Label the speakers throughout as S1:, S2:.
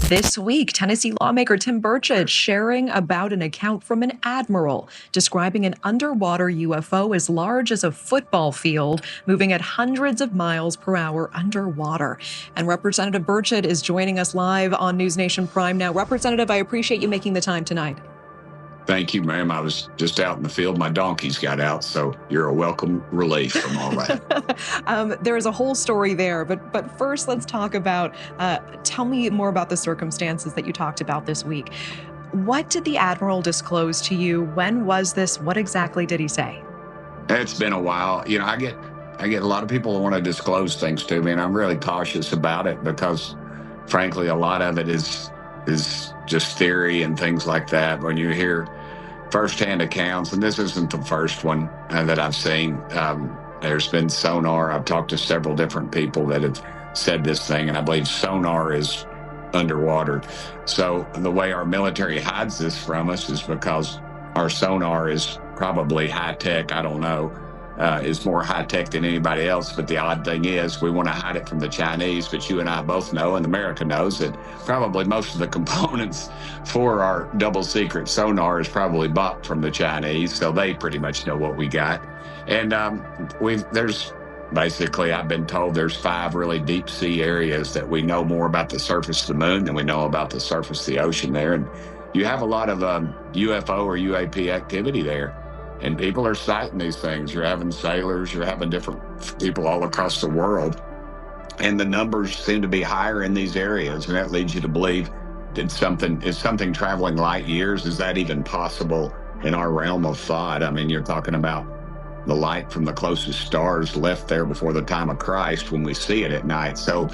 S1: This week, Tennessee lawmaker Tim Burchett sharing about an account from an admiral describing an underwater UFO as large as a football field, moving at hundreds of miles per hour underwater. And Representative Burchett is joining us live on News Nation Prime now. Representative, I appreciate you making the time tonight.
S2: Thank you, ma'am. I was just out in the field. My donkeys got out, so you're a welcome relief from all that.
S1: There is a whole story there, but first let's talk about, tell me more about the circumstances that you talked about this week. What did the Admiral disclose to you? When was this? What exactly did he say?
S2: It's been a while. You know, I get a lot of people who want to disclose things to me, and I'm really cautious about it because, frankly, a lot of it is just theory and things like that. When you hear firsthand accounts, and this isn't the first one that I've seen. There's been sonar. I've talked to several different people that have said this thing, and I believe sonar is underwater. So the way our military hides this from us is because our sonar is probably high tech. I don't know. Is more high-tech than anybody else, but the odd thing is we want to hide it from the Chinese, but you and I both know, and America knows, that probably most of the components for our double-secret sonar is probably bought from the Chinese, so they pretty much know what we got. And there's basically, I've been told there's 5 really deep-sea areas that we know more about the surface of the moon than we know about the surface of the ocean there, and you have a lot of UFO or UAP activity there. And people are sighting these things. You're having sailors, you're having different people all across the world. And the numbers seem to be higher in these areas. And that leads you to believe is something traveling light years? Is that even possible in our realm of thought? I mean, you're talking about the light from the closest stars left there before the time of Christ when we see it at night. So,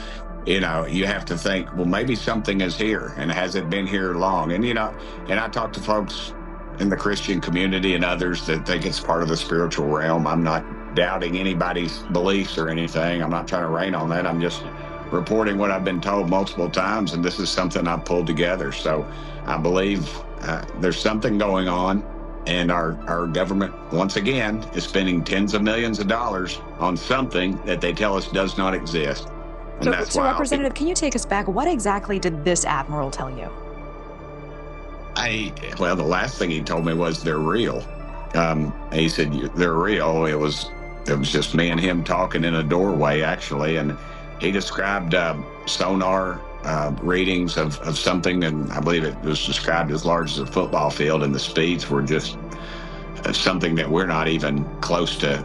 S2: you know, you have to think, well, maybe something is here, and has it been here long? And, you know, and I talk to folks in the Christian community and others that think it's part of the spiritual realm. I'm not doubting anybody's beliefs or anything. I'm not trying to rain on that. I'm just reporting what I've been told multiple times, and this is something I've pulled together. So I believe there's something going on, and our government, once again, is spending tens of millions of dollars on something that they tell us does not exist. And
S1: so Representative, can you take us back? What exactly did this admiral tell you?
S2: Well, the last thing he told me was they're real. He said they're real. It was just me and him talking in a doorway, actually, and he described sonar readings of something, and I believe it was described as large as a football field, and the speeds were just something that we're not even close to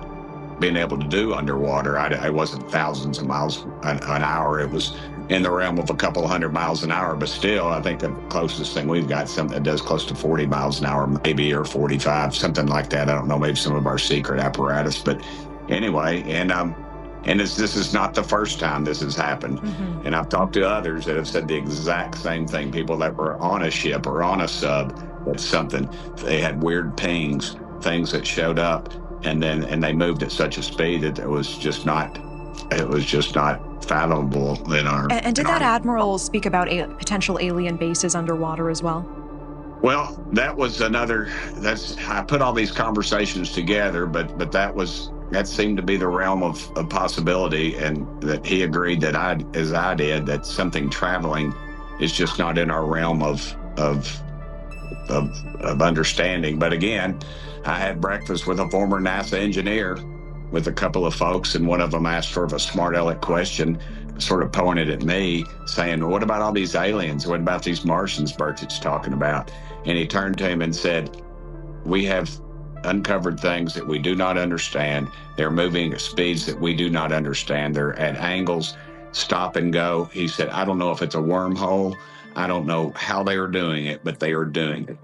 S2: being able to do underwater. I wasn't thousands of miles an hour. It was in the realm of a couple hundred miles an hour, but still, I think the closest thing we've got something that does close to 40 miles an hour, maybe, or 45, something like that. I don't know, maybe some of our secret apparatus, but anyway, and this is not the first time this has happened. Mm-hmm. And I've talked to others that have said the exact same thing. People that were on a ship or on a sub, that's something, they had weird pings, things that showed up, and they moved at such a speed that it was just not fathomable in our.
S1: And did that admiral speak about potential alien bases underwater as well?
S2: Well, that was another. I put all these conversations together, but that seemed to be the realm of possibility, and that he agreed that I did, that something traveling is just not in our realm of understanding. But again, I had breakfast with a former NASA engineer, with a couple of folks, and one of them asked sort of a smart aleck question, sort of pointed at me, saying, well, what about all these aliens? What about these Martians Burchett's talking about? And he turned to him and said, we have uncovered things that we do not understand. They're moving at speeds that we do not understand. They're at angles, stop and go. He said, I don't know if it's a wormhole. I don't know how they are doing it, but they are doing it.